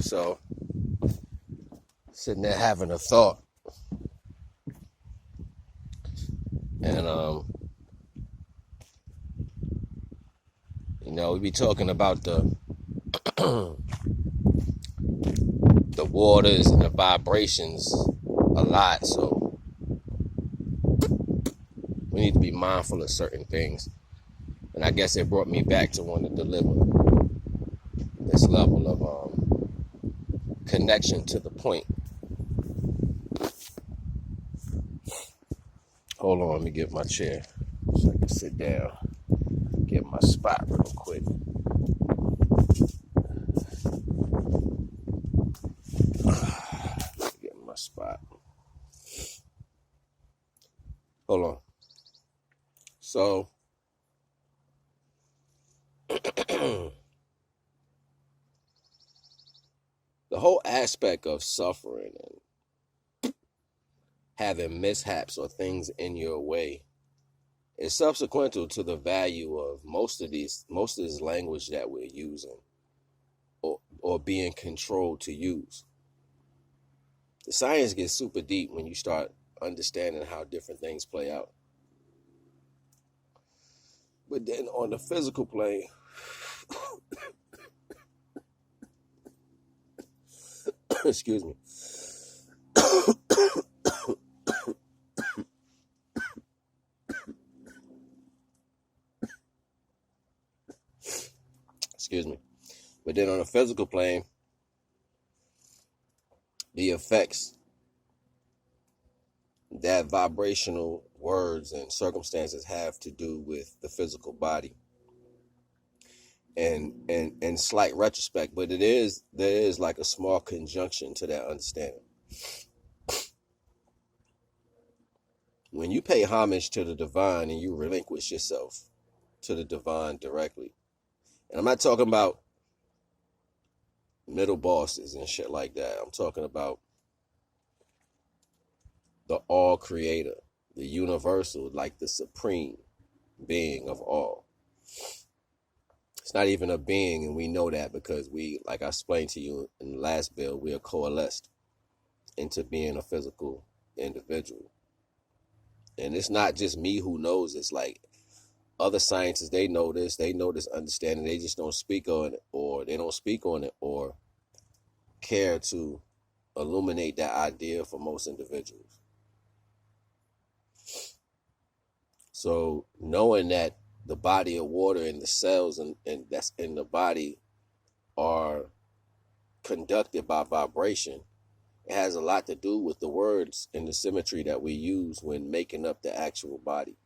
So sitting there having a thought, and we be talking about the the waters and the vibrations a lot. So we need to be mindful of certain things. And I guess it brought me back to want to deliver this level of connection to the point. Hold on, let me get my chair so I can sit down. Get my spot real quick. Get my spot. Hold on. So the whole aspect of suffering and having mishaps or things in your way is subsequent to the value of most of this language that we're using or being controlled to use. The science gets super deep when you start understanding how different things play out. But then on the physical plane, excuse me. Excuse me. But then on the physical plane, the effects that vibrational words and circumstances have to do with the physical body. And slight retrospect, but there is like a small conjunction to that understanding. When you pay homage to the divine and you relinquish yourself to the divine directly, and I'm not talking about middle bosses and shit like that. I'm talking about the all creator, the universal, like the supreme being of all. It's not even a being, and we know that because we, like I explained to you in the last bill, we are coalesced into being a physical individual. And it's not just me who knows. It's like other scientists, they know this understanding. They just don't speak on it, or they don't speak on it, or care to illuminate that idea for most individuals. So knowing that the body of water and the cells and that's in the body are conducted by vibration, it has a lot to do with the words and the symmetry that we use when making up the actual body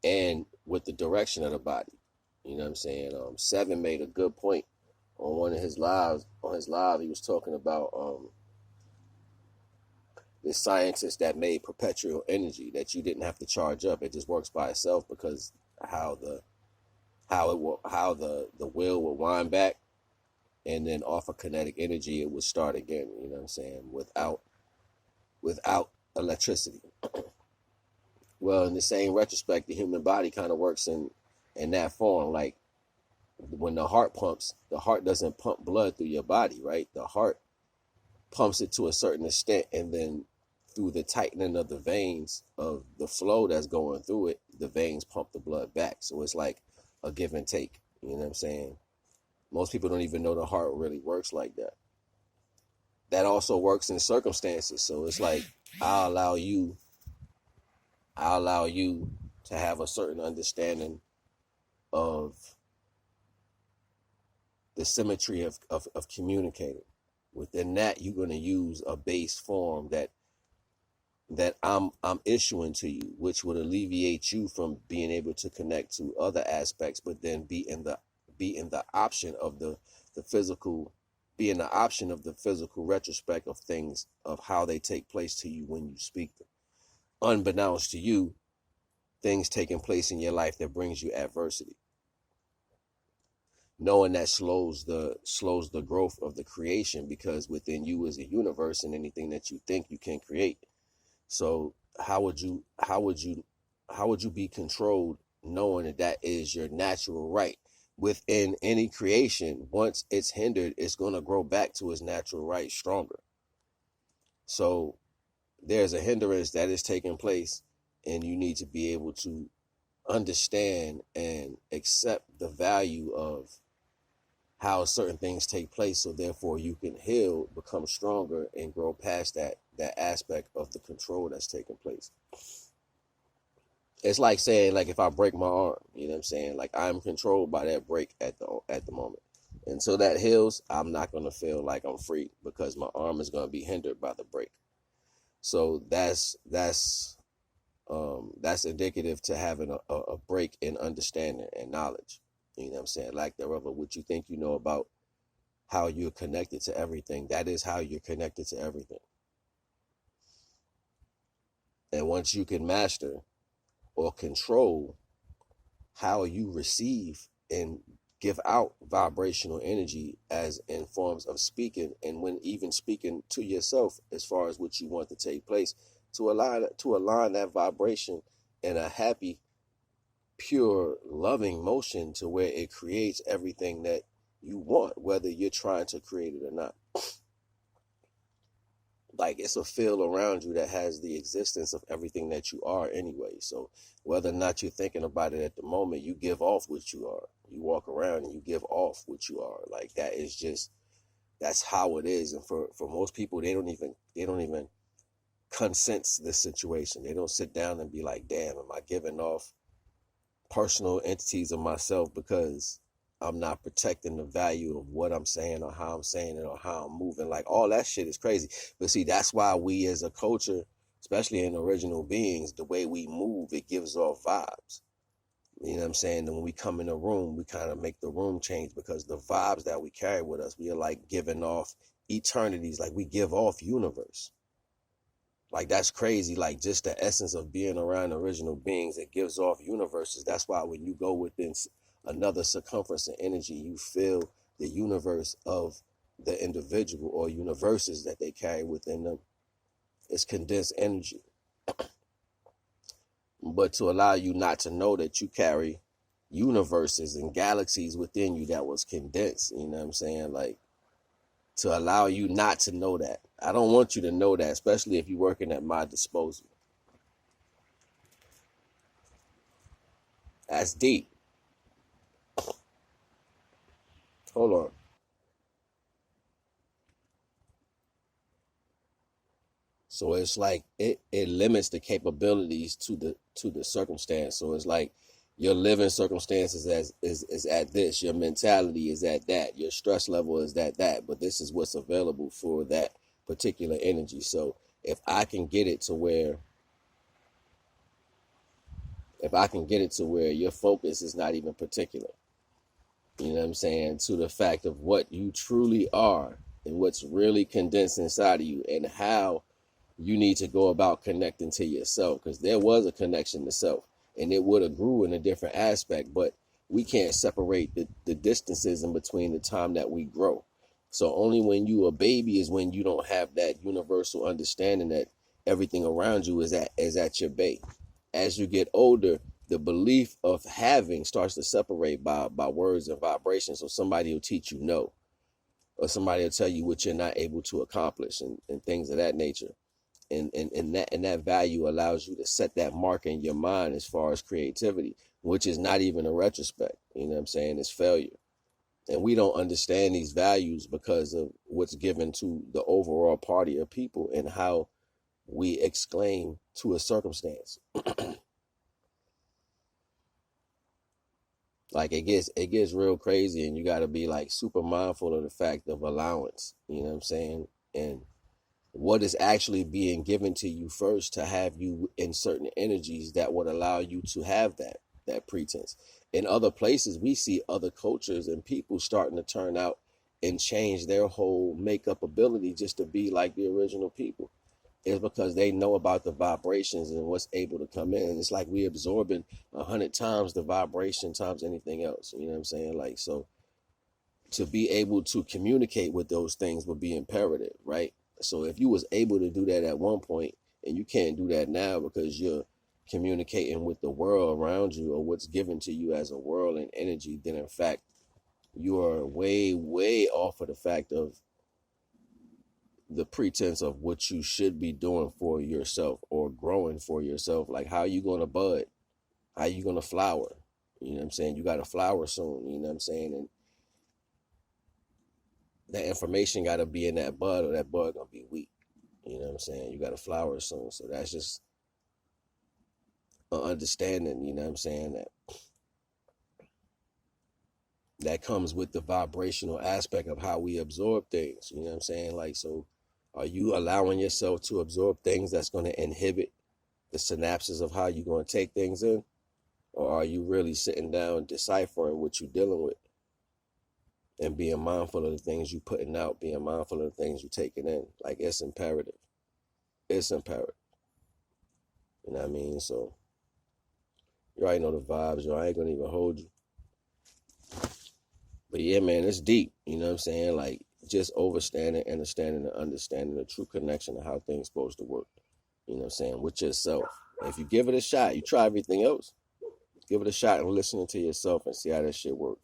and with the direction of the body. You know what I'm saying? Seven made a good point on one of his lives. On his live, he was talking about this scientist that made perpetual energy that you didn't have to charge up. It just works by itself because how the wheel will wind back, and then off of kinetic energy it would start again. You know what I'm saying? Without electricity. Well, in the same retrospect, the human body kind of works in that form. Like when the heart pumps, the heart doesn't pump blood through your body, right? The heart pumps it to a certain extent, and then through the tightening of the veins of the flow that's going through it, the veins pump the blood back. So it's like a give and take. You know what I'm saying? Most people don't even know the heart really works like that. That also works in circumstances. So it's like I'll allow you to have a certain understanding of the symmetry of communicating. Within that, you're going to use a base form that I'm issuing to you, which would alleviate you from being able to connect to other aspects, but then be in the option of the physical, be in the option of the physical retrospect of things, of how they take place to you when you speak them. Unbeknownst to you, things taking place in your life that brings you adversity. Knowing that slows the growth of the creation, because within you is a universe and anything that you think you can create. So how would you be controlled knowing that is your natural right? within any creation, once it's hindered, it's going to grow back to its natural right stronger. So there's a hindrance that is taking place, and you need to be able to understand and accept the value of how certain things take place, so therefore you can heal, become stronger, and grow past that aspect of the control that's taking place. It's like saying, like, if I break my arm, you know what I'm saying? Like, I'm controlled by that break at the moment. Until that heals, I'm not going to feel like I'm free, because my arm is going to be hindered by the break. So that's indicative to having a break in understanding and knowledge. You know what I'm saying? Like thereof, what you think you know about how you're connected to everything, that is how you're connected to everything. And once you can master or control how you receive and give out vibrational energy, as in forms of speaking, and when even speaking to yourself as far as what you want to take place, to align that vibration in a happy, pure, loving motion, to where it creates everything that you want, whether you're trying to create it or not. Like, it's a field around you that has the existence of everything that you are anyway. So whether or not you're thinking about it at the moment, you give off what you are. You walk around and you give off what you are. Like, that is just, that's how it is. And for most people, they don't even consense this situation. They don't sit down and be like, damn, am I giving off personal entities of myself because I'm not protecting the value of what I'm saying, or how I'm saying it, or how I'm moving? Like, all that shit is crazy. But see, that's why we as a culture, especially in original beings, the way we move, it gives off vibes. You know what I'm saying? And when we come in a room, we kind of make the room change, because the vibes that we carry with us, we are like giving off eternities. Like, we give off universe. Like, that's crazy. Like, just the essence of being around original beings, it gives off universes. That's why when you go within another circumference of energy, you feel the universe of the individual, or universes that they carry within them. It's condensed energy. But to allow you not to know that you carry universes and galaxies within you that was condensed, you know what I'm saying? Like, to allow you not to know that. I don't want you to know that, especially if you're working at my disposal. That's deep. Hold on. So it's like it limits the capabilities to the circumstance. So it's like your living circumstances is at this, your mentality is at that, your stress level is at that, but this is what's available for that particular energy. So if I can get it to where your focus is not even particular, you know what I'm saying, to the fact of what you truly are and what's really condensed inside of you, and how you need to go about connecting to yourself, because there was a connection to self, and it would have grew in a different aspect, but we can't separate the distances in between the time that we grow. So only when you a baby is when you don't have that universal understanding that everything around you is at your base. As you get older, the belief of having starts to separate by words and vibrations. So somebody will teach you no, or somebody will tell you what you're not able to accomplish, and things of that nature. And that value allows you to set that mark in your mind as far as creativity, which is not even a retrospect. You know what I'm saying? It's failure. And we don't understand these values because of what's given to the overall party of people, and how we exclaim to a circumstance. Like, it gets real crazy, and you got to be like super mindful of the fact of allowance. You know what I'm saying? And what is actually being given to you first, to have you in certain energies that would allow you to have that pretense. In other places, we see other cultures and people starting to turn out and change their whole makeup ability just to be like the original people. It's because they know about the vibrations and what's able to come in. And it's like we absorbing 100 times the vibration times anything else. You know what I'm saying? Like, so to be able to communicate with those things would be imperative, right? So if you was able to do that at one point, and you can't do that now because you're communicating with the world around you, or what's given to you as a world and energy, then in fact, you are way, way off of the fact of the pretense of what you should be doing for yourself or growing for yourself. Like, how you going to bud? How you going to flower? You know what I'm saying? You got to flower soon. You know what I'm saying? And that information got to be in that bud, or that bud going to be weak. You know what I'm saying? You got to flower soon. So that's just an understanding, you know what I'm saying, that comes with the vibrational aspect of how we absorb things. You know what I'm saying? Like, so are you allowing yourself to absorb things that's going to inhibit the synapses of how you're going to take things in? Or are you really sitting down deciphering what you're dealing with and being mindful of the things you're putting out, being mindful of the things you're taking in? Like, it's imperative. It's imperative. You know what I mean? So you already know the vibes, yo. I ain't going to even hold you. But yeah, man, it's deep. You know what I'm saying? Like, just understanding and understanding the true connection of how things supposed to work. You know what I'm saying? With yourself. And if you give it a shot, you try everything else, give it a shot and listen to yourself and see how that shit works.